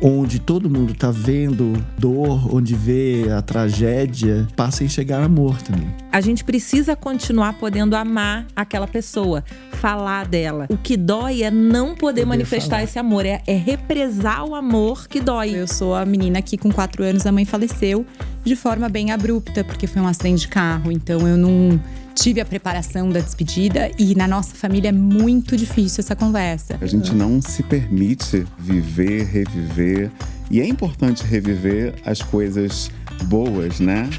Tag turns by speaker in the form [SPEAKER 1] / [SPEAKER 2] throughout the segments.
[SPEAKER 1] onde todo mundo tá vendo dor, onde vê a tragédia, passa a enxergar amor também.
[SPEAKER 2] A gente precisa continuar podendo amar aquela pessoa, falar dela. O que dói é não poder manifestar falar. Esse amor, é represar o amor que dói.
[SPEAKER 3] Eu sou a menina que com 4 anos a mãe faleceu de forma bem abrupta, porque foi um acidente de carro, então eu não tive a preparação da despedida e na nossa família é muito difícil essa conversa.
[SPEAKER 4] A gente não se permite viver, reviver, e é importante reviver as coisas boas, né?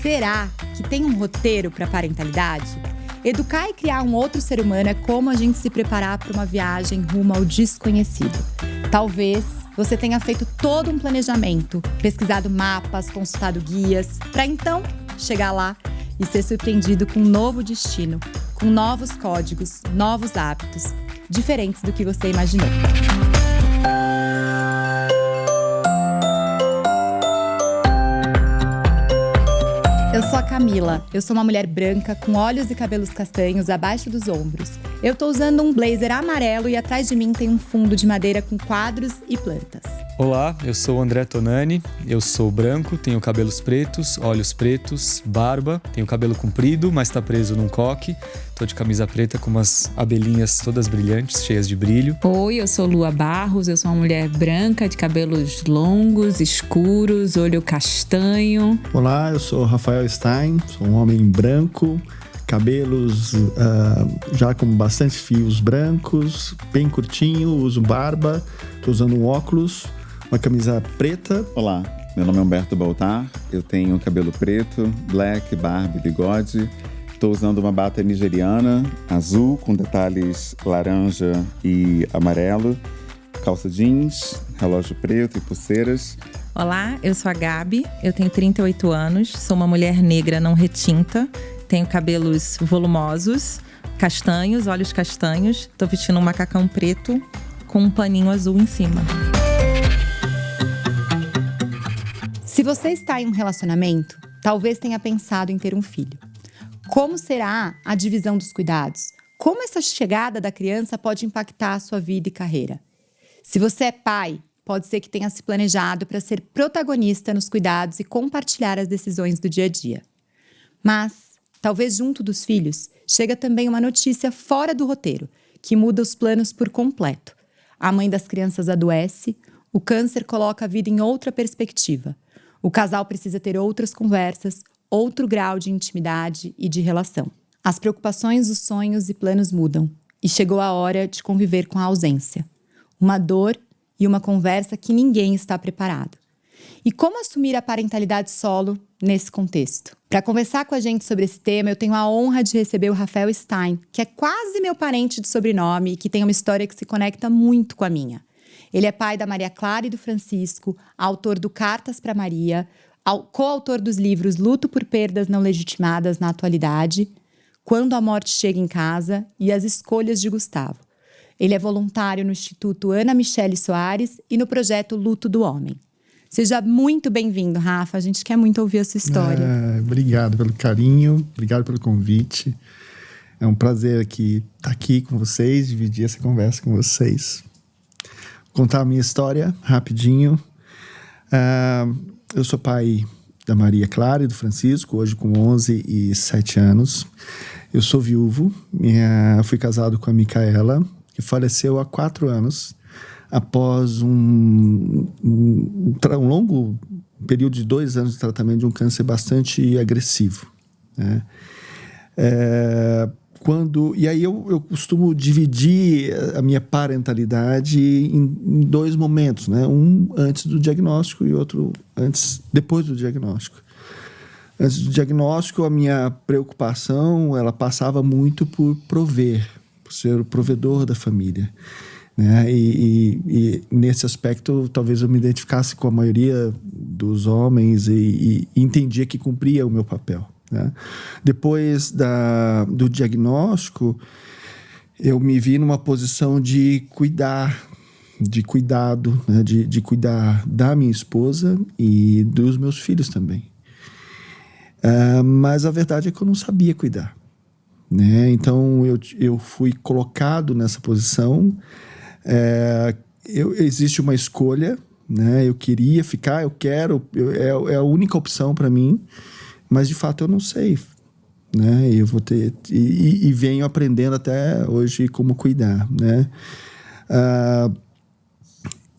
[SPEAKER 3] Será que tem um roteiro para parentalidade? Educar e criar um outro ser humano é como a gente se preparar para uma viagem rumo ao desconhecido. Talvez você tenha feito todo um planejamento, pesquisado mapas, consultado guias, para então chegar lá e ser surpreendido com um novo destino, com novos códigos, novos hábitos, diferentes do que você imaginou. Eu sou a Camila, eu sou uma mulher branca com olhos e cabelos castanhos abaixo dos ombros. Eu tô usando um blazer amarelo e atrás de mim tem um fundo de madeira com quadros e plantas.
[SPEAKER 5] Olá, eu sou o André Tonani, eu sou branco, tenho cabelos pretos, olhos pretos, barba, tenho cabelo comprido, mas tá preso num coque. Tô de camisa preta com umas abelhinhas todas brilhantes, cheias de brilho.
[SPEAKER 6] Oi, eu sou Lua Barros, eu sou uma mulher branca de cabelos longos, escuros, olho castanho.
[SPEAKER 1] Olá, eu sou Rafael Stein, sou um homem branco, cabelos já com bastante fios brancos, bem curtinho, uso barba, tô usando um óculos, uma camisa preta.
[SPEAKER 4] Olá, meu nome é Humberto Baltar, eu tenho cabelo preto, black, barba e bigode. Estou usando uma bata nigeriana, azul, com detalhes laranja e amarelo, calça jeans, relógio preto e pulseiras.
[SPEAKER 2] Olá, eu sou a Gabi, eu tenho 38 anos, sou uma mulher negra não retinta, tenho cabelos volumosos, castanhos, olhos castanhos, estou vestindo um macacão preto com um paninho azul em cima.
[SPEAKER 3] Se você está em um relacionamento, talvez tenha pensado em ter um filho. Como será a divisão dos cuidados? Como essa chegada da criança pode impactar a sua vida e carreira? Se você é pai, pode ser que tenha se planejado para ser protagonista nos cuidados e compartilhar as decisões do dia a dia. Mas, talvez junto dos filhos, chega também uma notícia fora do roteiro, que muda os planos por completo. A mãe das crianças adoece, o câncer coloca a vida em outra perspectiva. O casal precisa ter outras conversas, outro grau de intimidade e de relação. As preocupações, os sonhos e planos mudam. E chegou a hora de conviver com a ausência. Uma dor e uma conversa que ninguém está preparado. E como assumir a parentalidade solo nesse contexto? Para conversar com a gente sobre esse tema, eu tenho a honra de receber o Rafael Stein, que é quase meu parente de sobrenome e que tem uma história que se conecta muito com a minha. Ele é pai da Maria Clara e do Francisco, autor do Cartas para Maria, coautor dos livros Luto por Perdas Não Legitimadas na Atualidade, Quando a Morte Chega em Casa e As Escolhas de Gustavo. Ele é voluntário no Instituto Ana Michele Soares e no projeto Luto do Homem. Seja muito bem-vindo, Rafa. A gente quer muito ouvir a sua história.
[SPEAKER 1] Obrigado pelo carinho, obrigado pelo convite. É um prazer estar aqui com vocês, dividir essa conversa com vocês. Vou contar a minha história rapidinho. Eu sou pai da Maria Clara e do Francisco, hoje com 11 e 7 anos. Eu sou viúvo, fui casado com a Micaela, que faleceu há 4 anos, após um longo período de 2 anos de tratamento de um câncer bastante agressivo, né? E aí eu costumo dividir a minha parentalidade em 2 momentos, né? Um antes do diagnóstico e outro depois do diagnóstico. Antes do diagnóstico, a minha preocupação, ela passava muito por prover, por ser o provedor da família, né? E nesse aspecto, talvez eu me identificasse com a maioria dos homens e entendia que cumpria o meu papel, né? Depois do diagnóstico, eu me vi numa posição de cuidado, né? de cuidar da minha esposa e dos meus filhos também. Mas a verdade é que eu não sabia cuidar, né? Então eu fui colocado nessa posição. Existe uma escolha, né? Eu queria ficar, eu quero, é a única opção para mim, mas de fato eu não sei, né? Eu vou ter e venho aprendendo até hoje como cuidar, né?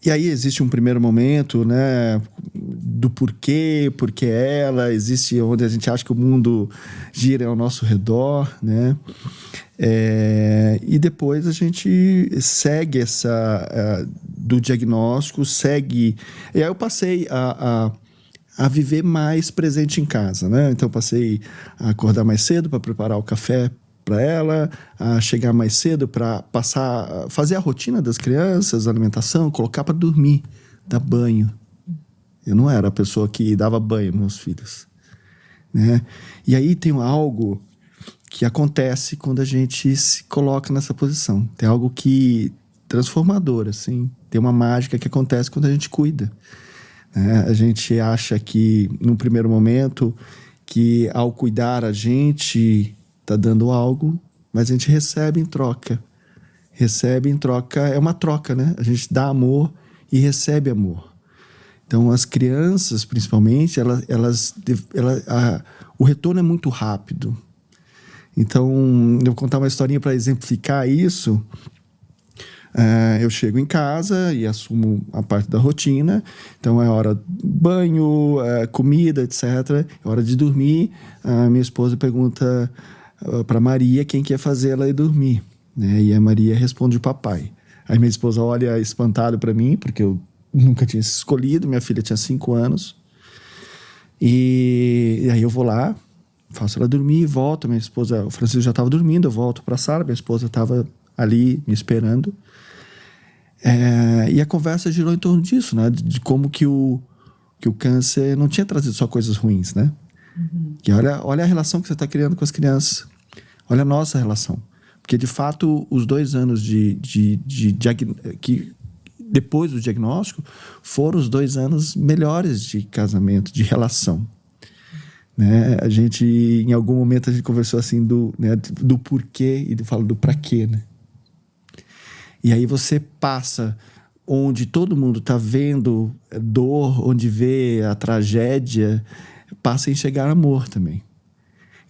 [SPEAKER 1] E aí existe um primeiro momento, né, do porquê, porque ela, existe onde a gente acha que o mundo gira ao nosso redor, né? E depois a gente segue do diagnóstico, segue... E aí eu passei a viver mais presente em casa, né? Então eu passei a acordar mais cedo para preparar o café para ela, a chegar mais cedo para fazer a rotina das crianças, a alimentação, colocar para dormir, dar banho. Eu não era a pessoa que dava banho nos meus filhos, né? E aí tem algo que acontece quando a gente se coloca nessa posição. Tem algo que transformador, assim. Tem uma mágica que acontece quando a gente cuida, né? A gente acha que, num primeiro momento, que ao cuidar a gente está dando algo, mas a gente recebe em troca. Recebe em troca, é uma troca, né? A gente dá amor e recebe amor. Então, as crianças, principalmente, o retorno é muito rápido. Então, eu vou contar uma historinha para exemplificar isso. Eu chego em casa e assumo a parte da rotina. Então, é hora de banho, comida, etc. É hora de dormir. A minha esposa pergunta para Maria quem quer fazer ela ir dormir, né? E a Maria responde o papai. Aí minha esposa olha espantado para mim, porque eu nunca tinha escolhido. Minha filha tinha 5 anos. E aí eu vou lá, faço ela dormir, volto. Minha esposa, o Francisco já estava dormindo, eu volto para a sala, minha esposa estava ali me esperando. E a conversa girou em torno disso, né? De como que o câncer não tinha trazido só coisas ruins, né? Uhum. Que olha a relação que você está criando com as crianças. Olha a nossa relação. Porque, de fato, os 2 anos que depois do diagnóstico foram os 2 anos melhores de casamento, de relação. Né? A gente, em algum momento, a gente conversou assim do porquê e fala do pra quê, né? E aí você passa onde todo mundo está vendo dor, onde vê a tragédia, passa a enxergar amor também.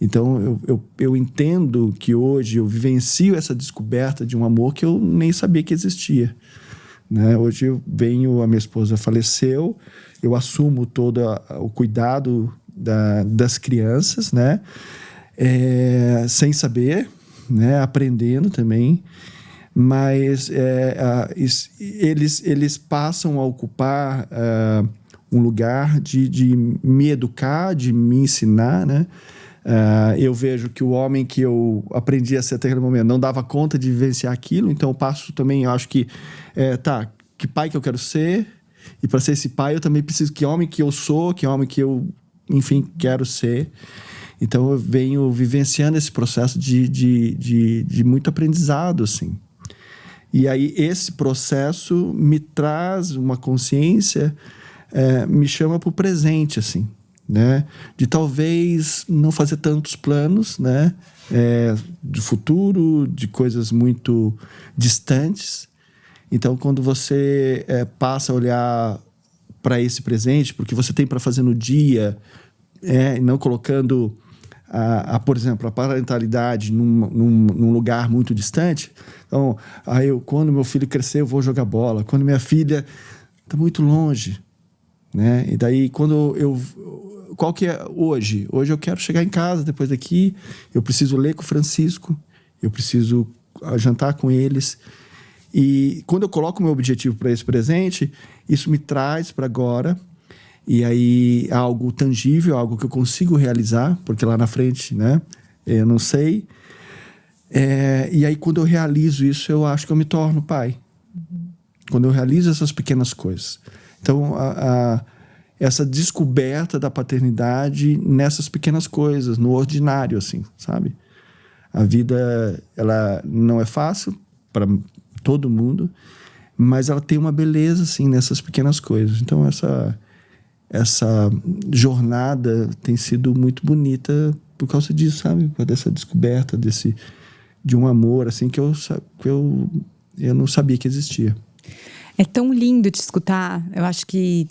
[SPEAKER 1] Então, eu entendo que hoje eu vivencio essa descoberta de um amor que eu nem sabia que existia. Né? Hoje a minha esposa faleceu, eu assumo todo o cuidado das crianças, né? Sem saber, né? Aprendendo também. Mas eles passam a ocupar um lugar de me educar, de me ensinar, né? Eu vejo que o homem que eu aprendi a ser até aquele momento não dava conta de vivenciar aquilo, então eu passo também, eu acho que que pai que eu quero ser, e para ser esse pai eu também preciso que homem que eu sou, que homem que eu, enfim, quero ser. Então eu venho vivenciando esse processo de muito aprendizado, assim. E aí esse processo me traz uma consciência, me chama para o presente, assim, né? De talvez não fazer tantos planos, né? De futuro, de coisas muito distantes. Então, quando você passa a olhar para esse presente, porque você tem para fazer no dia, não colocando, por exemplo, a parentalidade num lugar muito distante. Então, quando meu filho crescer, eu vou jogar bola. Quando minha filha está muito longe, né? E daí, qual que é hoje? Hoje eu quero chegar em casa depois daqui, eu preciso ler com o Francisco, eu preciso jantar com eles. E quando eu coloco o meu objetivo para esse presente, isso me traz para agora. E aí, algo tangível, algo que eu consigo realizar, porque lá na frente, né, eu não sei. E aí, quando eu realizo isso, eu acho que eu me torno pai. Uhum. Quando eu realizo essas pequenas coisas. Então, essa descoberta da paternidade nessas pequenas coisas, no ordinário, assim, sabe? A vida, ela não é fácil para todo mundo, mas ela tem uma beleza, assim, nessas pequenas coisas. Então, essa jornada tem sido muito bonita por causa disso, sabe? Por dessa descoberta de um amor, assim, que eu não sabia que existia.
[SPEAKER 3] É tão lindo te escutar. Eu acho que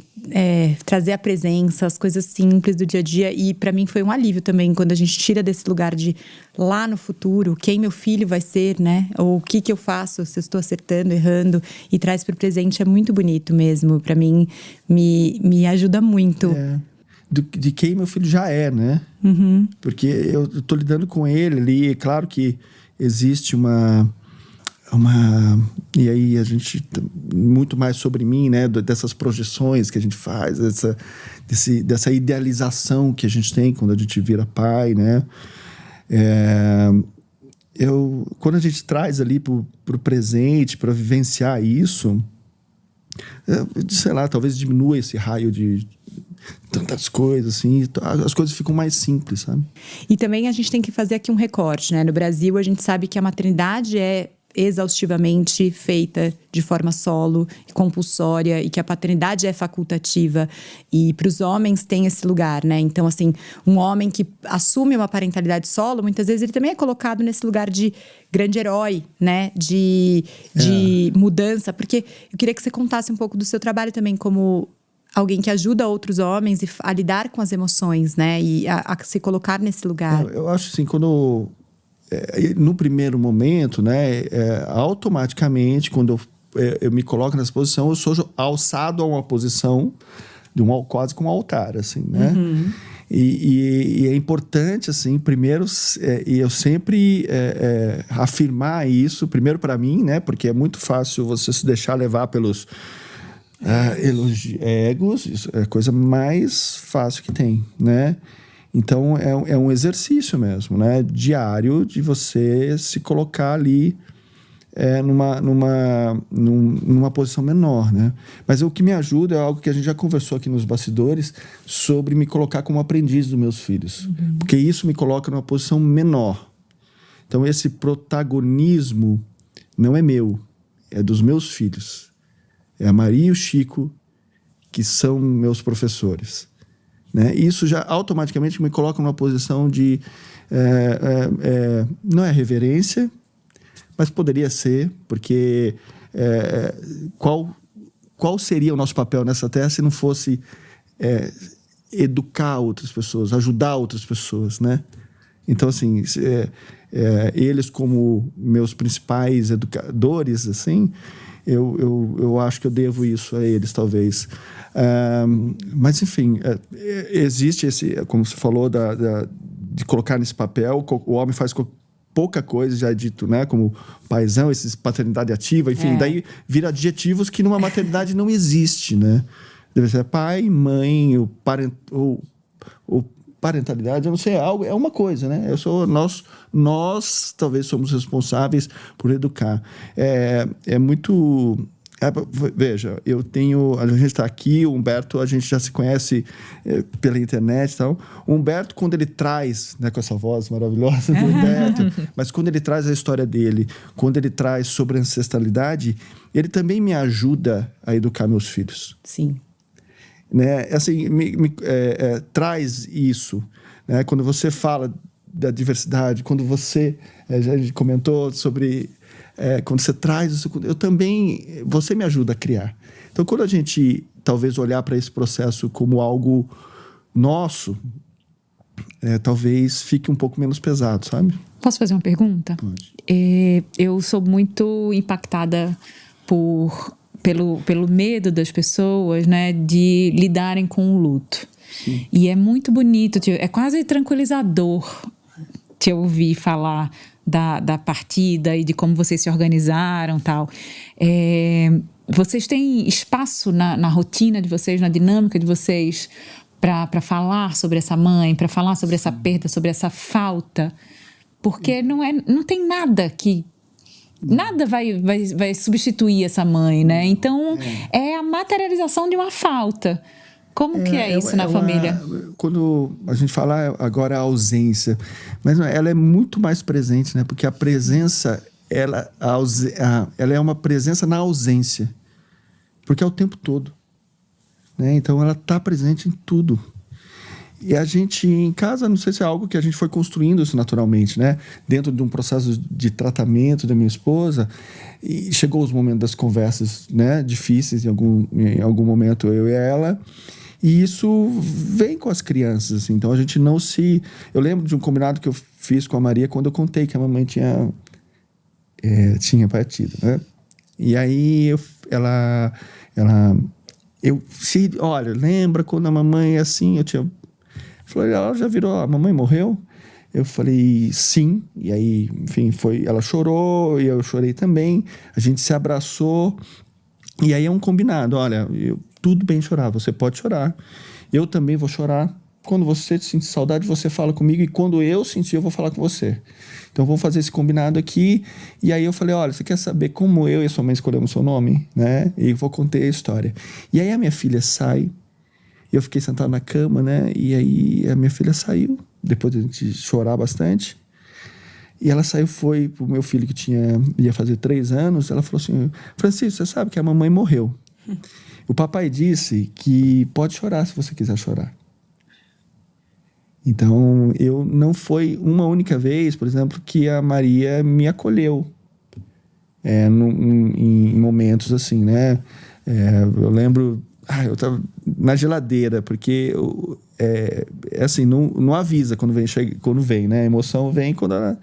[SPEAKER 3] trazer a presença, as coisas simples do dia a dia. E para mim foi um alívio também, quando a gente tira desse lugar de lá no futuro, quem meu filho vai ser, né? Ou o que eu faço, se eu estou acertando, errando. E traz para o presente, é muito bonito mesmo. Para mim, me ajuda muito.
[SPEAKER 1] De quem meu filho já é, né?
[SPEAKER 3] Uhum.
[SPEAKER 1] Porque eu tô lidando com ele ali. É claro que existe e aí a gente muito mais sobre mim, né, dessas projeções que a gente faz, dessa idealização que a gente tem quando a gente vira pai, né? Quando a gente traz ali pro presente, para vivenciar isso, sei lá, talvez diminua esse raio de tantas coisas, assim, as coisas ficam mais simples, sabe?
[SPEAKER 3] E também a gente tem que fazer aqui um recorte, né? No Brasil, a gente sabe que a maternidade é exaustivamente feita de forma solo, compulsória, e que a paternidade é facultativa. E para os homens tem esse lugar, né? Então, assim, um homem que assume uma parentalidade solo, muitas vezes ele também é colocado nesse lugar de grande herói, né? De mudança. Porque eu queria que você contasse um pouco do seu trabalho também como alguém que ajuda outros homens a lidar com as emoções, né? E a se colocar nesse lugar.
[SPEAKER 1] Eu acho assim, quando... no primeiro momento, né, automaticamente, quando eu me coloco nessa posição, eu sou alçado a uma posição quase como um altar, assim, né? Uhum. E é importante, assim, primeiro, e eu sempre afirmar isso, primeiro para mim, né? Porque é muito fácil você se deixar levar pelos egos, isso é a coisa mais fácil que tem, né? Então, é um exercício mesmo, né? Diário, de você se colocar ali numa posição menor, né? Mas o que me ajuda é algo que a gente já conversou aqui nos bastidores, sobre me colocar como aprendiz dos meus filhos. Uhum. Porque isso me coloca numa posição menor. Então, esse protagonismo não é meu, é dos meus filhos. É a Maria e o Chico, que são meus professores. Né? Isso já automaticamente me coloca numa posição de... não é reverência, mas poderia ser, porque qual seria o nosso papel nessa terra se não fosse educar outras pessoas, ajudar outras pessoas, né? Então, assim, eles como meus principais educadores, assim, eu acho que eu devo isso a eles, talvez. Mas, enfim, existe esse, como você falou, de colocar nesse papel. O homem faz pouca coisa, já é dito, né? Como paizão, paternidade ativa, enfim. Daí vira adjetivos que numa maternidade não existe, né? Deve ser pai, mãe, ou parentalidade, eu não sei, é uma coisa, né? Nós talvez somos responsáveis por educar. É muito... veja, a gente está aqui, o Humberto, a gente já se conhece pela internet e tal. O Humberto, quando ele traz, né, com essa voz maravilhosa do Humberto, mas quando ele traz a história dele, quando ele traz sobre ancestralidade, ele também me ajuda a educar meus filhos.
[SPEAKER 3] Sim.
[SPEAKER 1] Né? Assim, traz isso, né? Quando você fala da diversidade, quando você a gente comentou sobre quando você traz isso, você me ajuda a criar. Então, quando a gente talvez olhar para esse processo como algo nosso, talvez fique um pouco menos pesado, sabe?
[SPEAKER 6] Posso fazer uma pergunta?
[SPEAKER 1] Pode.
[SPEAKER 6] Eu sou muito impactada pelo medo das pessoas, né, de lidarem com o luto. Sim. E é muito bonito, é quase tranquilizador te ouvir falar da partida e de como vocês se organizaram e tal. Vocês têm espaço na rotina de vocês, na dinâmica de vocês, para falar sobre essa mãe, para falar sobre essa perda, sobre essa falta? Porque não tem nada que... Nada vai substituir essa mãe, né? Então, é a materialização de uma falta. Como que é isso na família?
[SPEAKER 1] Quando a gente fala agora a ausência, mas ela é muito mais presente, né? Porque a presença, ela é uma presença na ausência. Porque é o tempo todo. Né? Então, ela está presente em tudo. E a gente, em casa, não sei se é algo que a gente foi construindo isso naturalmente, né? Dentro de um processo de tratamento da minha esposa, e chegou os momentos das conversas, né, difíceis, em algum momento, eu e ela, e isso vem com as crianças, assim. Então a gente não se... Eu lembro de um combinado que eu fiz com a Maria quando eu contei que a mamãe tinha partido, né? E aí olha, lembra quando a mamãe assim, falei, ela já virou, a mamãe morreu? Eu falei, sim. E aí, enfim, ela chorou e eu chorei também. A gente se abraçou. E aí é um combinado. Olha, tudo bem chorar, você pode chorar. Eu também vou chorar. Quando você sentir saudade, você fala comigo. E quando eu sentir, eu vou falar com você. Então, vamos fazer esse combinado aqui. E aí eu falei, olha, você quer saber como eu e a sua mãe escolhemos seu nome? Né? E vou contar a história. E aí a minha filha sai. Eu fiquei sentado na cama, né? E aí a minha filha saiu, depois de a gente chorar bastante. E ela saiu, foi pro meu filho que ia fazer 3 anos. Ela falou assim, Francisco, você sabe que a mamãe morreu. O papai disse que pode chorar se você quiser chorar. Então, não foi uma única vez, por exemplo, que a Maria me acolheu. Em momentos assim, né? Eu lembro... eu tava na geladeira, porque assim, não avisa quando vem, né? A emoção vem quando ela...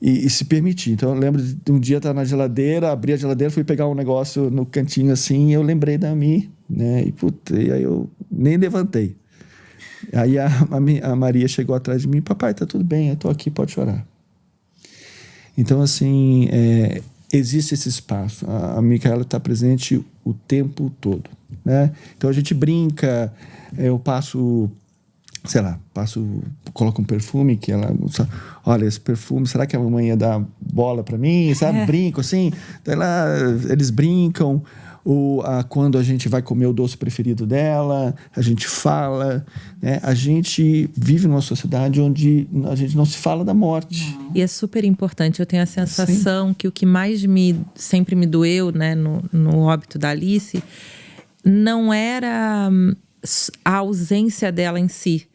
[SPEAKER 1] E se permitir. Então, eu lembro de um dia estar na geladeira, abri a geladeira, fui pegar um negócio no cantinho assim, e eu lembrei da Mi, né? E aí eu nem levantei. Aí a Maria chegou atrás de mim, papai, tá tudo bem, eu tô aqui, pode chorar. Então, assim, existe esse espaço. A Micaela está presente o tempo todo, né? Então a gente brinca, eu coloco um perfume que ela... Olha, esse perfume, será que a mamãe ia dar bola para mim? Sabe? Brinco assim. Daí eles brincam. Quando a gente vai comer o doce preferido dela, a gente fala, né? A gente vive numa sociedade onde a gente não se fala da morte.
[SPEAKER 2] E é super importante. Eu tenho a sensação que o que mais sempre me doeu, né, no óbito da Alice, não era a ausência dela em si.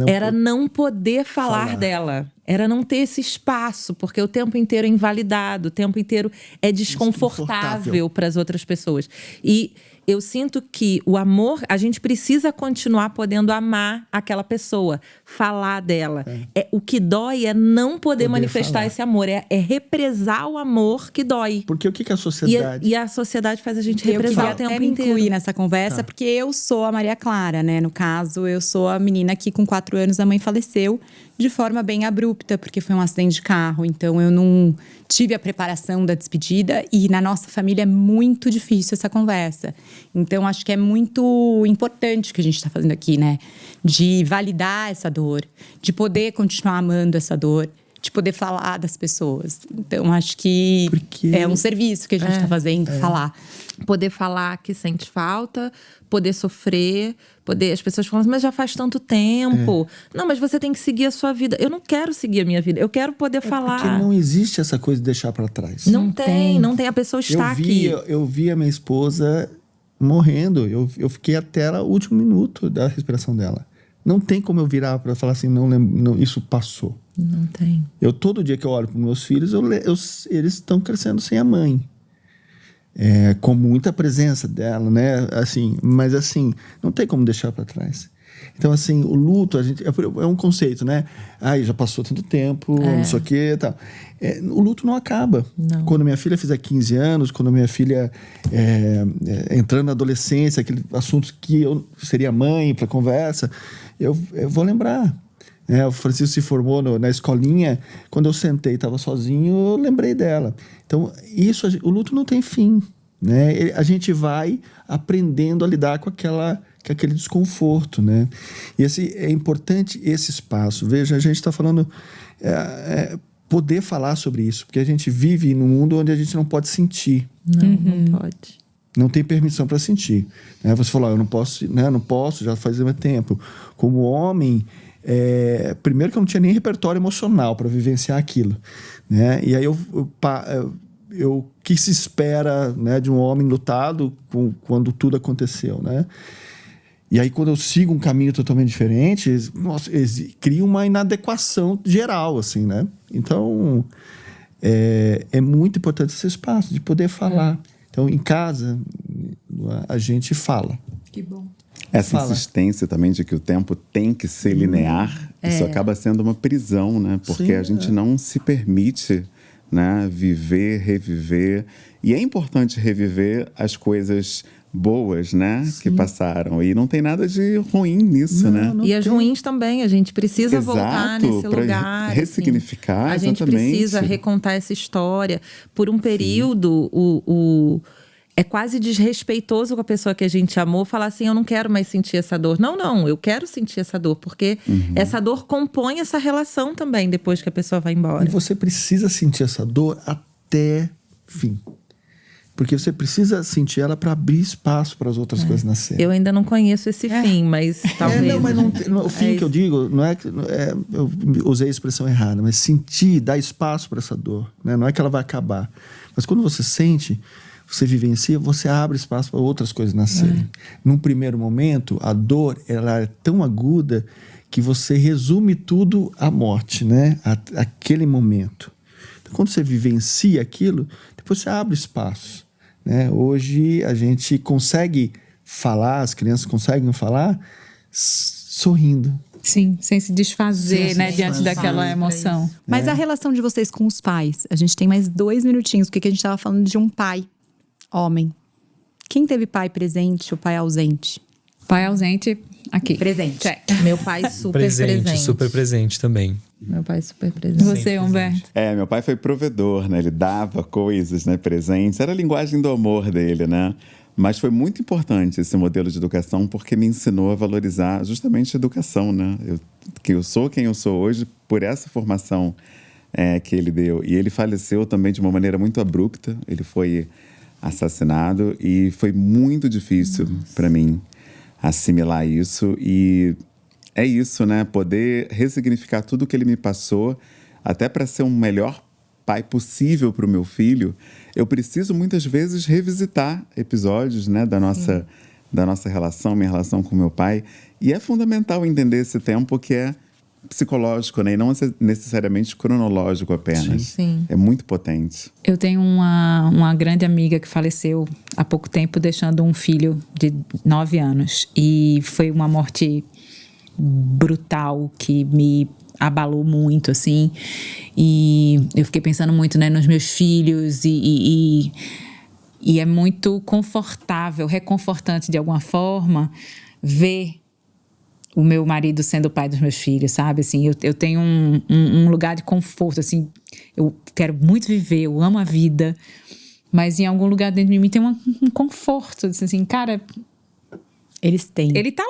[SPEAKER 2] Era não poder falar dela. Era não ter esse espaço, porque o tempo inteiro é invalidado, o tempo inteiro é desconfortável para as outras pessoas. E eu sinto que o amor, a gente precisa continuar podendo amar aquela pessoa, falar dela. O que dói é não poder manifestar falar. Esse amor, é represar o amor que dói.
[SPEAKER 1] Porque o que a sociedade...
[SPEAKER 2] E a sociedade faz a gente represar o tempo inteiro. Eu queria
[SPEAKER 3] incluir nessa conversa, porque eu sou a Maria Clara, né? No caso, eu sou a menina que com 4 anos a mãe faleceu de forma bem abrupta, porque foi um acidente de carro. Então, eu não tive a preparação da despedida e na nossa família é muito difícil essa conversa. Então, acho que é muito importante o que a gente está fazendo aqui, né? De validar essa dor, de poder continuar amando essa dor, de poder falar das pessoas. Então, acho que é um serviço que a gente está fazendo, falar.
[SPEAKER 2] Poder falar que sente falta, poder sofrer, as pessoas falam assim, mas já faz tanto tempo. Não, mas você tem que seguir a sua vida. Eu não quero seguir a minha vida, eu quero poder falar.
[SPEAKER 1] Porque não existe essa coisa de deixar para trás.
[SPEAKER 2] Não tem. A pessoa está aqui.
[SPEAKER 1] Eu vi a minha esposa morrendo, eu fiquei até o último minuto da respiração dela. Não tem como eu virar para falar assim, não, isso passou.
[SPEAKER 2] Não tem.
[SPEAKER 1] Todo dia que eu olho para meus filhos, eles estão crescendo sem a mãe. Com muita presença dela, né? Assim, mas assim, não tem como deixar para trás. Então, assim, o luto, é um conceito, né? Já passou tanto tempo, não sei o quê, tal. O luto não acaba.
[SPEAKER 2] Não.
[SPEAKER 1] Quando minha filha fizer 15 anos, quando minha filha entrando na adolescência, aquele assunto que eu seria mãe para conversa, eu vou lembrar. O Francisco se formou na escolinha, quando eu sentei e estava sozinho, eu lembrei dela. Então, o luto não tem fim, né? A gente vai aprendendo a lidar com aquele desconforto, né? E é importante esse espaço. Veja, a gente está falando... poder falar sobre isso, porque a gente vive num mundo onde a gente não pode sentir.
[SPEAKER 2] Não pode.
[SPEAKER 1] Não tem permissão para sentir. Você falou, eu não posso, já faz muito tempo. Como homem... primeiro que eu não tinha nem repertório emocional para vivenciar aquilo, né? E aí o que se espera, né, de um homem lutado quando tudo aconteceu, né? E aí, quando eu sigo um caminho totalmente diferente, nossa, cria uma inadequação geral, assim, né? Então, é muito importante esse espaço de poder falar. Então, em casa, a gente fala.
[SPEAKER 6] Que bom.
[SPEAKER 4] Essa insistência também de que o tempo tem que ser linear, isso acaba sendo uma prisão, né? Porque
[SPEAKER 1] Sim,
[SPEAKER 4] a gente não se permite, né, viver, reviver. E é importante reviver as coisas boas, né, que passaram. E não tem nada de ruim nisso, né?
[SPEAKER 2] E as ruins também, a gente precisa voltar nesse
[SPEAKER 4] pra
[SPEAKER 2] lugar.
[SPEAKER 4] ressignificar,
[SPEAKER 2] assim. A gente
[SPEAKER 4] exatamente.
[SPEAKER 2] precisa recontar essa história. Por um período, é quase desrespeitoso com a pessoa que a gente amou falar assim, eu não quero mais sentir essa dor. Não, eu quero sentir essa dor, porque essa dor compõe essa relação também, depois que a pessoa vai embora.
[SPEAKER 1] E você precisa sentir essa dor até fim. Porque você precisa sentir ela para abrir espaço para as outras coisas nascerem.
[SPEAKER 2] Eu ainda não conheço esse fim, mas talvez.
[SPEAKER 1] O fim que eu digo, não é que. Eu usei a expressão errada, mas sentir, dar espaço para essa dor. Né? Não é que ela vai acabar. Mas quando você sente, você vivencia, você abre espaço para outras coisas nascerem. Num primeiro momento, a dor ela é tão aguda que você resume tudo à morte, né? Aquele momento. Então, quando você vivencia aquilo, depois você abre espaço. Né? Hoje a gente consegue falar, as crianças conseguem falar sorrindo.
[SPEAKER 6] Sim, sem se desfazer, né, diante daquela emoção.
[SPEAKER 3] Mas a relação de vocês com os pais? A gente tem mais 2 minutinhos, porque a gente estava falando de um pai, homem. Quem teve pai presente ou pai ausente?
[SPEAKER 6] Pai ausente aqui.
[SPEAKER 3] Presente.
[SPEAKER 2] Meu pai super presente.
[SPEAKER 5] Super presente também.
[SPEAKER 2] Meu pai super presente.
[SPEAKER 6] Você, Humberto?
[SPEAKER 4] Meu pai foi provedor, né? Ele dava coisas, né, presentes. Era a linguagem do amor dele, né? Mas foi muito importante esse modelo de educação porque me ensinou a valorizar justamente a educação, né? Eu sou quem eu sou hoje por essa formação que ele deu. E ele faleceu também de uma maneira muito abrupta. Ele foi assassinado e foi muito difícil para mim assimilar isso. E é isso, né? Poder ressignificar tudo que ele me passou, até para ser um melhor pai possível para o meu filho, eu preciso muitas vezes revisitar episódios, né, da nossa relação, minha relação com meu pai. E é fundamental entender esse tempo que é psicológico, né, e não necessariamente cronológico apenas.
[SPEAKER 2] Sim.
[SPEAKER 4] É muito potente.
[SPEAKER 6] Eu tenho uma grande amiga que faleceu há pouco tempo, deixando um filho de 9 anos. E foi uma morte brutal que me abalou muito, assim. E eu fiquei pensando muito, né, nos meus filhos e é muito confortável, reconfortante de alguma forma, ver o meu marido sendo o pai dos meus filhos, sabe? Assim, eu tenho um lugar de conforto, assim. Eu quero muito viver, eu amo a vida, mas em algum lugar dentro de mim tem um conforto, assim, cara...
[SPEAKER 3] Eles têm.
[SPEAKER 6] Ele tá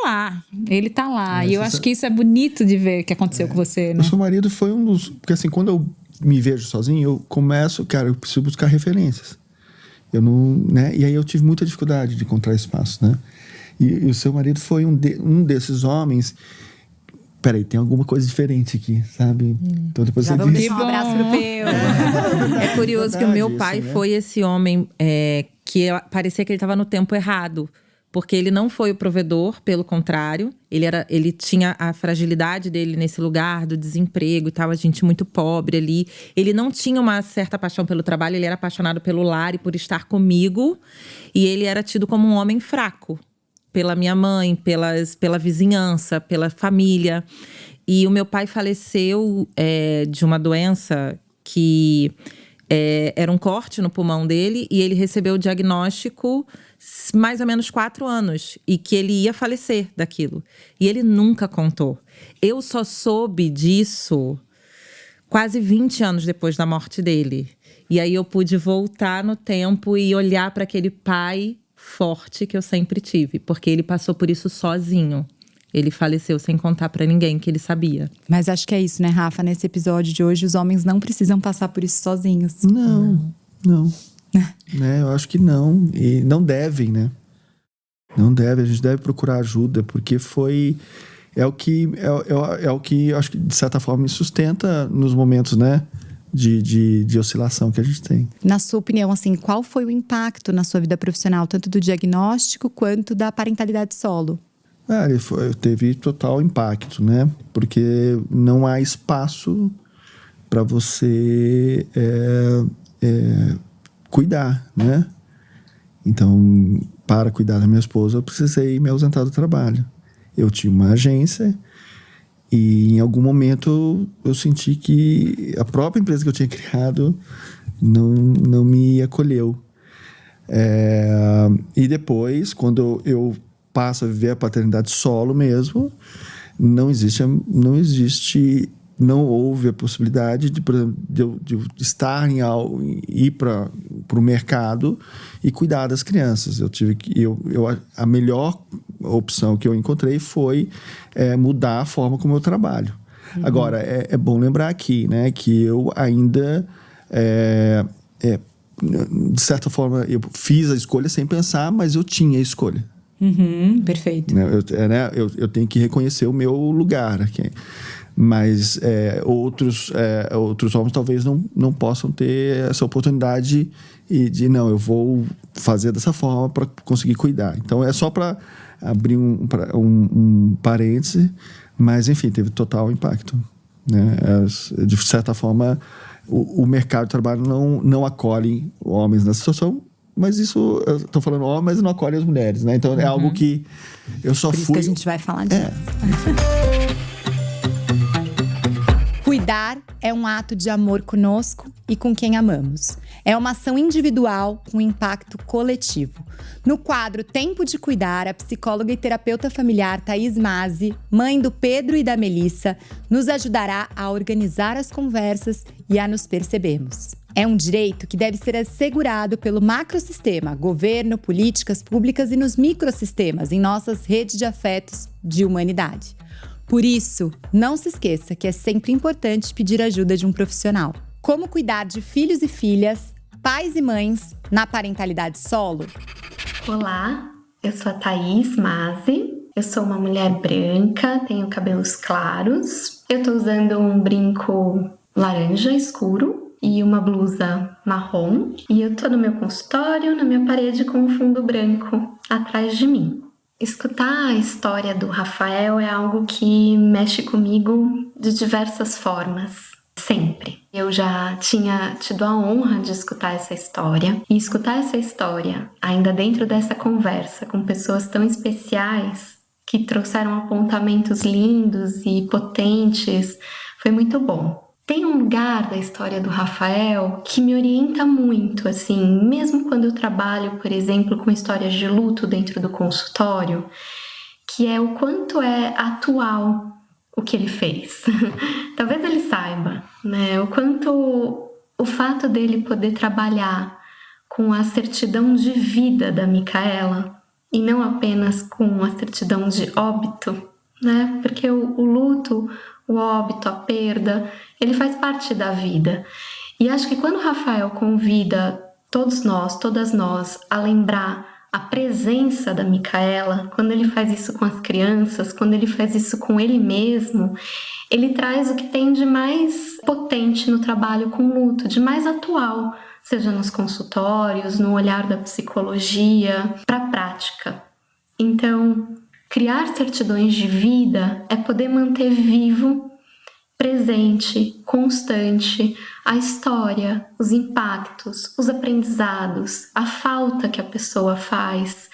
[SPEAKER 6] lá. E eu acho que isso é bonito de ver o que aconteceu com você, né?
[SPEAKER 1] O seu marido foi um dos... Porque assim, quando eu me vejo sozinho, eu começo... Cara, eu preciso buscar referências. Eu não... Né? E aí eu tive muita dificuldade de encontrar espaço, né? E o seu marido foi um desses homens... Peraí, tem alguma coisa diferente aqui, sabe? Então depois
[SPEAKER 3] Já
[SPEAKER 1] você
[SPEAKER 3] vamos
[SPEAKER 1] diz...
[SPEAKER 3] deixar um abraço pro Peu.
[SPEAKER 2] É curioso que o meu pai
[SPEAKER 1] isso, né?
[SPEAKER 2] foi esse homem que parecia que ele estava no tempo errado. Porque ele não foi o provedor, pelo contrário. Ele tinha a fragilidade dele nesse lugar do desemprego e tal, a gente muito pobre ali. Ele não tinha uma certa paixão pelo trabalho, ele era apaixonado pelo lar e por estar comigo. E ele era tido como um homem fraco. Pela minha mãe, pela vizinhança, pela família. E o meu pai faleceu de uma doença que era um corte no pulmão dele. E ele recebeu o diagnóstico mais ou menos 4 anos. E que ele ia falecer daquilo. E ele nunca contou. Eu só soube disso quase 20 anos depois da morte dele. E aí eu pude voltar no tempo e olhar para aquele pai forte que eu sempre tive. Porque ele passou por isso sozinho. Ele faleceu sem contar pra ninguém que ele sabia.
[SPEAKER 3] Mas acho que é isso, né, Rafa? Nesse episódio de hoje, os homens não precisam passar por isso sozinhos.
[SPEAKER 1] Não. Né? Eu acho que não. E não devem, né? Não deve. A gente deve procurar ajuda, porque é o que acho que, de certa forma, me sustenta nos momentos, né? De oscilação que a gente tem.
[SPEAKER 3] Na sua opinião, assim, qual foi o impacto na sua vida profissional, tanto do diagnóstico quanto da parentalidade solo?
[SPEAKER 1] Teve total impacto, né? Porque não há espaço para você cuidar, né? Então, para cuidar da minha esposa, eu precisei me ausentar do trabalho. Eu tinha uma agência e, em algum momento, eu senti que a própria empresa que eu tinha criado não me acolheu. E depois, quando eu passo a viver a paternidade solo mesmo, não houve a possibilidade de eu estar ir para o mercado e cuidar das crianças. A melhor opção que eu encontrei foi mudar a forma como eu trabalho. Uhum. Agora, é bom lembrar aqui, né, que eu ainda, de certa forma, eu fiz a escolha sem pensar, mas eu tinha a escolha.
[SPEAKER 3] Uhum, perfeito.
[SPEAKER 1] Eu tenho que reconhecer o meu lugar aqui. Mas outros homens talvez não possam ter essa oportunidade não, eu vou fazer dessa forma para conseguir cuidar. Então, é só para abrir um parêntese, mas, enfim, teve total impacto, né? De certa forma, o mercado de trabalho não acolhe homens nessa situação, mas isso, eu estou falando homens, mas não acolhe as mulheres, né? Então, é algo que eu só
[SPEAKER 3] Por isso que a gente vai falar disso. Cuidar é um ato de amor conosco e com quem amamos. É uma ação individual com impacto coletivo. No quadro Tempo de Cuidar, a psicóloga e terapeuta familiar Thaís Mazzi, mãe do Pedro e da Melissa, nos ajudará a organizar as conversas e a nos percebermos. É um direito que deve ser assegurado pelo macrosistema, governo, políticas públicas e nos microsistemas, em nossas redes de afetos de humanidade. Por isso, não se esqueça que é sempre importante pedir ajuda de um profissional. Como cuidar de filhos e filhas, pais e mães, na parentalidade solo?
[SPEAKER 7] Olá, eu sou a Thaís Mazzi, eu sou uma mulher branca, tenho cabelos claros, eu tô usando um brinco laranja escuro e uma blusa marrom, e eu tô no meu consultório, na minha parede com um fundo branco atrás de mim. Escutar a história do Rafael é algo que mexe comigo de diversas formas, sempre. Eu já tinha tido a honra de escutar essa história, e escutar essa história ainda dentro dessa conversa com pessoas tão especiais que trouxeram apontamentos lindos e potentes foi muito bom. Tem um lugar da história do Rafael que me orienta muito, assim, mesmo quando eu trabalho, por exemplo, com histórias de luto dentro do consultório, que é o quanto é atual o que ele fez. Talvez ele saiba, né? O quanto o fato dele poder trabalhar com a certidão de vida da Micaela e não apenas com a certidão de óbito, né? Porque o luto, o óbito, a perda, ele faz parte da vida. E acho que quando o Rafael convida todos nós, todas nós, a lembrar a presença da Micaela, quando ele faz isso com as crianças, quando ele faz isso com ele mesmo, ele traz o que tem de mais potente no trabalho com luto, de mais atual, seja nos consultórios, no olhar da psicologia, para a prática. Então, criar certidões de vida é poder manter vivo, presente, constante, a história, os impactos, os aprendizados, a falta que a pessoa faz.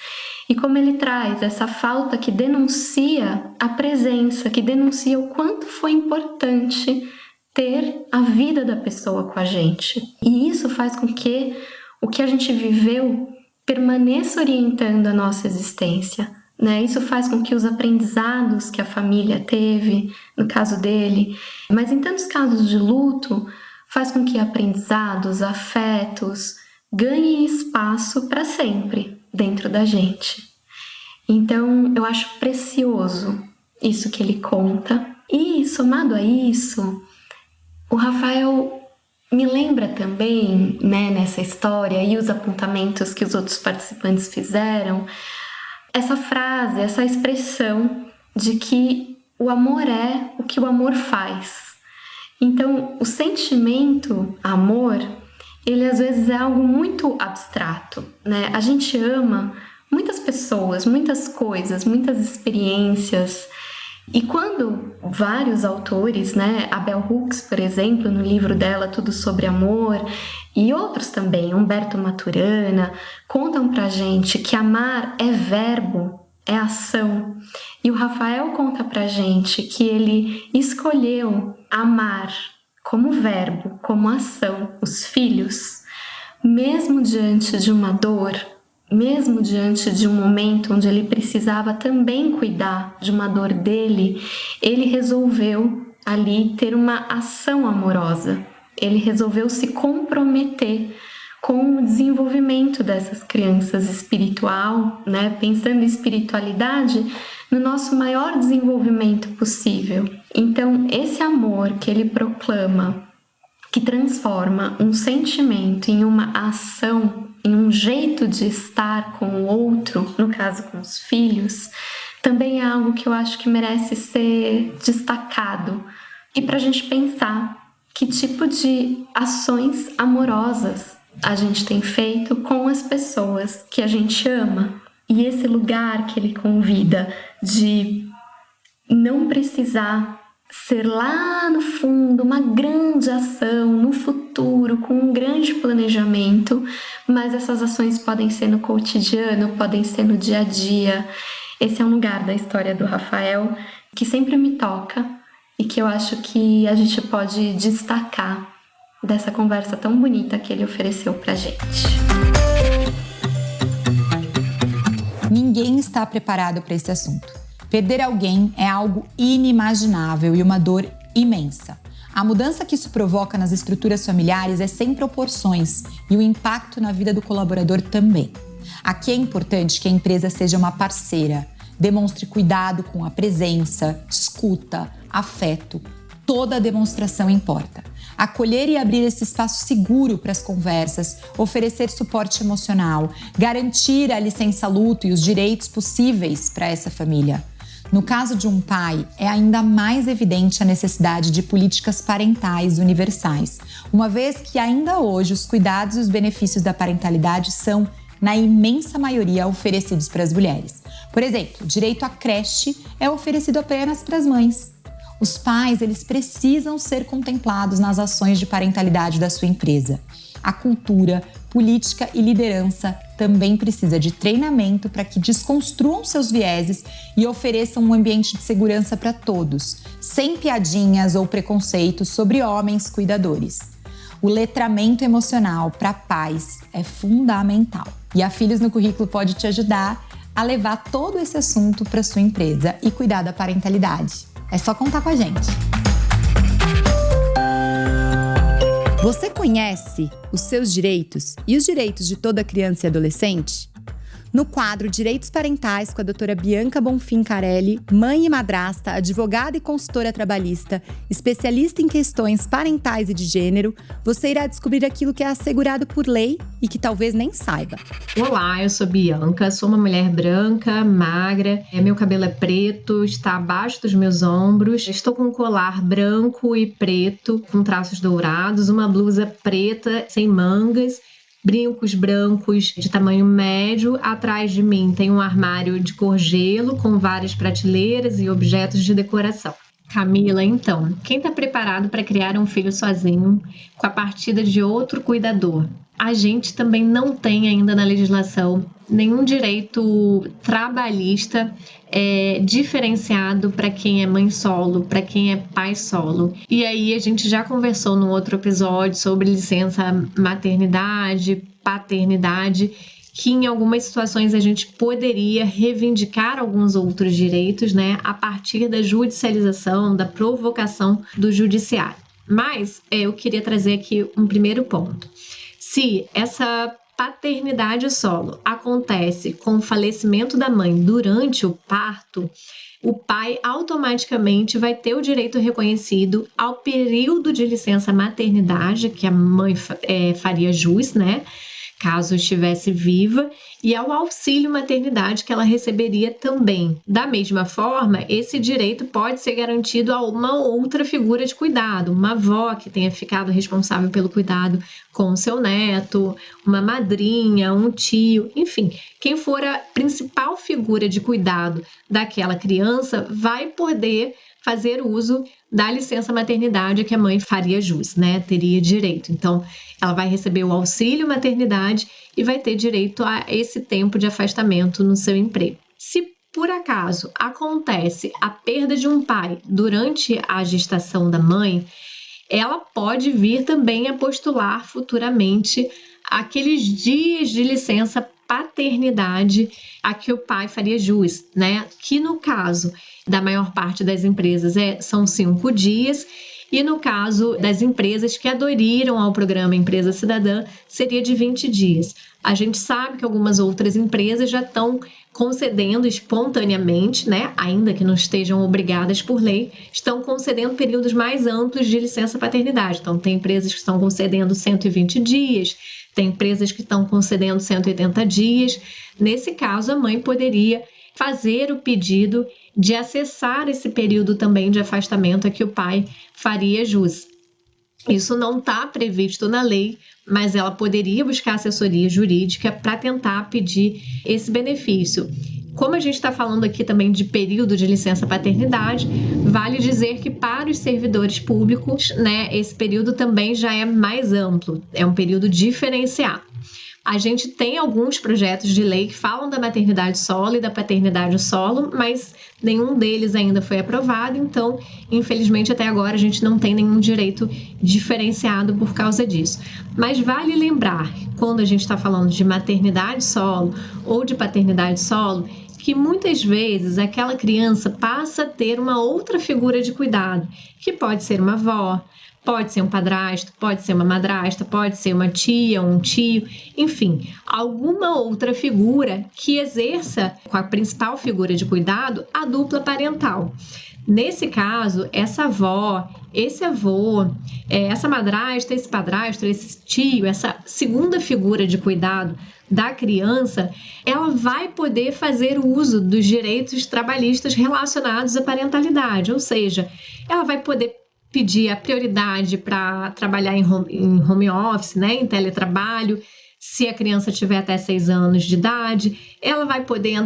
[SPEAKER 7] E como ele traz essa falta que denuncia a presença, que denuncia o quanto foi importante ter a vida da pessoa com a gente. E isso faz com que o que a gente viveu permaneça orientando a nossa existência. Né? Isso faz com que os aprendizados que a família teve, no caso dele, mas em tantos casos de luto, faz com que aprendizados, afetos ganhem espaço para sempre dentro da gente. Então, eu acho precioso isso que ele conta. E, somado a isso, o Rafael me lembra também, né, nessa história e os apontamentos que os outros participantes fizeram, essa frase, essa expressão de que o amor é o que o amor faz. Então, o sentimento amor, ele às vezes é algo muito abstrato, né? A gente ama muitas pessoas, muitas coisas, muitas experiências. E quando vários autores, né, a Bell Hooks, por exemplo, no livro dela Tudo sobre Amor, e outros também, Humberto Maturana, contam pra gente que amar é verbo, é ação. E o Rafael conta pra gente que ele escolheu amar como verbo, como ação, os filhos, mesmo diante de uma dor, mesmo diante de um momento onde ele precisava também cuidar de uma dor dele, ele resolveu ali ter uma ação amorosa. Ele resolveu se comprometer com o desenvolvimento dessas crianças espiritual, né? Pensando em espiritualidade no nosso maior desenvolvimento possível. Então, esse amor que ele proclama, que transforma um sentimento em uma ação, em um jeito de estar com o outro, no caso com os filhos, também é algo que eu acho que merece ser destacado. E para a gente pensar que tipo de ações amorosas a gente tem feito com as pessoas que a gente ama. E esse lugar que ele convida de não precisar ser lá no fundo uma grande ação, no futuro, com um grande planejamento, mas essas ações podem ser no cotidiano, podem ser no dia a dia. Esse é um lugar da história do Rafael que sempre me toca e que eu acho que a gente pode destacar dessa conversa tão bonita que ele ofereceu pra gente.
[SPEAKER 3] Ninguém está preparado para esse assunto. Perder alguém é algo inimaginável e uma dor imensa. A mudança que isso provoca nas estruturas familiares é sem proporções e o impacto na vida do colaborador também. Aqui é importante que a empresa seja uma parceira, demonstre cuidado com a presença, escuta, afeto. Toda demonstração importa. Acolher e abrir esse espaço seguro para as conversas, oferecer suporte emocional, garantir a licença luto e os direitos possíveis para essa família. No caso de um pai, é ainda mais evidente a necessidade de políticas parentais universais, uma vez que ainda hoje os cuidados e os benefícios da parentalidade são, na imensa maioria, oferecidos para as mulheres. Por exemplo, o direito à creche é oferecido apenas para as mães. Os pais, eles precisam ser contemplados nas ações de parentalidade da sua empresa. A cultura, política e liderança também precisa de treinamento para que desconstruam seus vieses e ofereçam um ambiente de segurança para todos, sem piadinhas ou preconceitos sobre homens cuidadores. O letramento emocional para pais é fundamental. E a Filhos no Currículo pode te ajudar a levar todo esse assunto para sua empresa e cuidar da parentalidade. É só contar com a gente. Você conhece os seus direitos e os direitos de toda criança e adolescente? No quadro Direitos Parentais com a doutora Bianca Bonfim Carelli, mãe e madrasta, advogada e consultora trabalhista, especialista em questões parentais e de gênero, você irá descobrir aquilo que é assegurado por lei e que talvez nem saiba.
[SPEAKER 8] Olá, eu sou Bianca, sou uma mulher branca, magra, meu cabelo é preto, está abaixo dos meus ombros, estou com um colar branco e preto com traços dourados, uma blusa preta sem mangas, brincos brancos de tamanho médio. Atrás de mim tem um armário de cor gelo com várias prateleiras e objetos de decoração. Camila, então, quem está preparado para criar um filho sozinho com a partida de outro cuidador? A gente também não tem ainda na legislação nenhum direito trabalhista diferenciado para quem é mãe solo, para quem é pai solo. E aí a gente já conversou no outro episódio sobre licença maternidade, paternidade, que em algumas situações a gente poderia reivindicar alguns outros direitos, né, a partir da judicialização, da provocação do judiciário. Mas eu queria trazer aqui um primeiro ponto. Se essa paternidade solo acontece com o falecimento da mãe durante o parto, o pai automaticamente vai ter o direito reconhecido ao período de licença maternidade, que a mãe faria jus, né? caso estivesse viva, e ao auxílio maternidade que ela receberia também. Da mesma forma, esse direito pode ser garantido a uma outra figura de cuidado, uma avó que tenha ficado responsável pelo cuidado com o seu neto, uma madrinha, um tio, enfim, quem for a principal figura de cuidado daquela criança vai poder fazer uso da licença maternidade que a mãe faria jus, né? Teria direito. Então, ela vai receber o auxílio maternidade e vai ter direito a esse tempo de afastamento no seu emprego. Se por acaso acontece a perda de um pai durante a gestação da mãe, ela pode vir também a postular futuramente aqueles dias de licença paternidade a que o pai faria jus, né? Que no caso da maior parte das empresas são 5 dias e no caso das empresas que aderiram ao programa Empresa Cidadã seria de 20 dias. A gente sabe que algumas outras empresas já estão concedendo espontaneamente, né, ainda que não estejam obrigadas por lei, estão concedendo períodos mais amplos de licença paternidade. Então, tem empresas que estão concedendo 120 dias, tem empresas que estão concedendo 180 dias. Nesse caso, a mãe poderia fazer o pedido de acessar esse período também de afastamento a que o pai faria jus. Isso não está previsto na lei, mas ela poderia buscar assessoria jurídica para tentar pedir esse benefício. Como a gente está falando aqui também de período de licença paternidade, vale dizer que para os servidores públicos, né, esse período também já é mais amplo, é um período diferenciado. A gente tem alguns projetos de lei que falam da maternidade solo e da paternidade solo, mas nenhum deles ainda foi aprovado, então, infelizmente, até agora a gente não tem nenhum direito diferenciado por causa disso. Mas vale lembrar, quando a gente está falando de maternidade solo ou de paternidade solo, que muitas vezes aquela criança passa a ter uma outra figura de cuidado, que pode ser uma avó, pode ser um padrasto, pode ser uma madrasta, pode ser uma tia, um tio, enfim, alguma outra figura que exerça com a principal figura de cuidado a dupla parental. Nesse caso, essa avó, esse avô, essa madrasta, esse padrasto, esse tio, essa segunda figura de cuidado da criança, ela vai poder fazer uso dos direitos trabalhistas relacionados à parentalidade, ou seja, ela vai poder pedir a prioridade para trabalhar em home office, né, em teletrabalho, se a criança tiver até 6 anos de idade, ela vai poder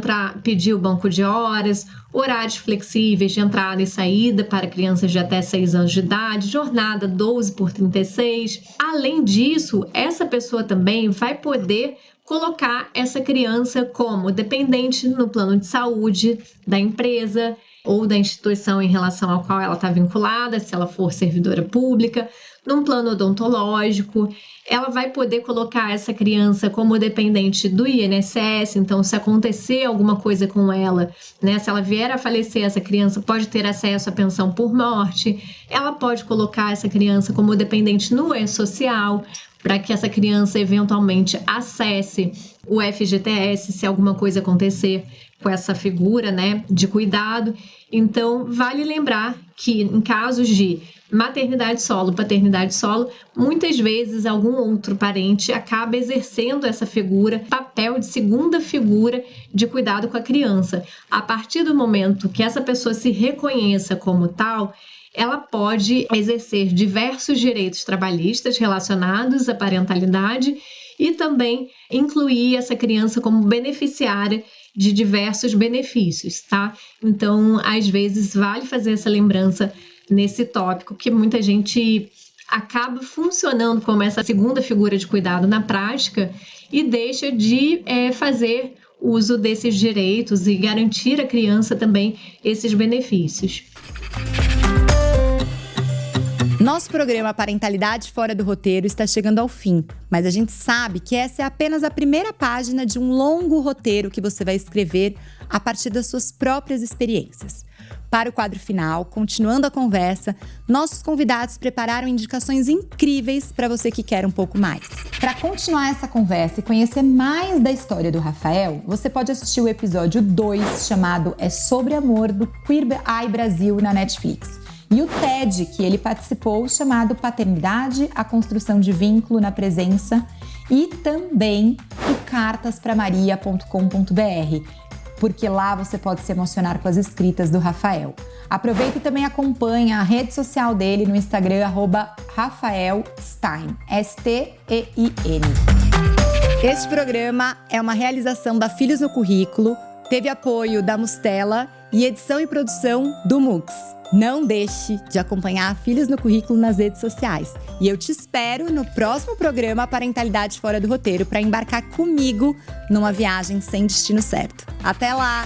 [SPEAKER 8] pedir o banco de horas, horários flexíveis de entrada e saída para crianças de até 6 anos de idade, jornada 12/36. Além disso, essa pessoa também vai poder colocar essa criança como dependente no plano de saúde da empresa ou da instituição em relação ao qual ela está vinculada, se ela for servidora pública, num plano odontológico. Ela vai poder colocar essa criança como dependente do INSS, então se acontecer alguma coisa com ela, né, se ela vier a falecer, essa criança pode ter acesso à pensão por morte. Ela pode colocar essa criança como dependente no E-Social, para que essa criança eventualmente acesse o FGTS se alguma coisa acontecer com essa figura, né, de cuidado. Então, vale lembrar que em casos de maternidade solo, paternidade solo, muitas vezes algum outro parente acaba exercendo essa figura, papel de segunda figura de cuidado com a criança. A partir do momento que essa pessoa se reconheça como tal, ela pode exercer diversos direitos trabalhistas relacionados à parentalidade e também incluir essa criança como beneficiária de diversos benefícios, tá? Então, às vezes, vale fazer essa lembrança nesse tópico, que muita gente acaba funcionando como essa segunda figura de cuidado na prática e deixa de fazer uso desses direitos e garantir à criança também esses benefícios.
[SPEAKER 3] Nosso programa Parentalidade Fora do Roteiro está chegando ao fim, mas a gente sabe que essa é apenas a primeira página de um longo roteiro que você vai escrever a partir das suas próprias experiências. Para o quadro final, continuando a conversa, nossos convidados prepararam indicações incríveis para você que quer um pouco mais. Para continuar essa conversa e conhecer mais da história do Rafael, você pode assistir o episódio 2, chamado É Sobre Amor, do Queer Eye Brasil, na Netflix. E o TED, que ele participou, chamado Paternidade, a Construção de Vínculo na Presença e também o cartaspramaria.com.br, porque lá você pode se emocionar com as escritas do Rafael. Aproveita e também acompanha a rede social dele no Instagram, @RafaelStein, STEIN. Este programa é uma realização da Filhos no Currículo, teve apoio da Mustela e edição e produção do Mux. Não deixe de acompanhar Filhos no Currículo nas redes sociais. E eu te espero no próximo programa Parentalidade Fora do Roteiro para embarcar comigo numa viagem sem destino certo. Até lá!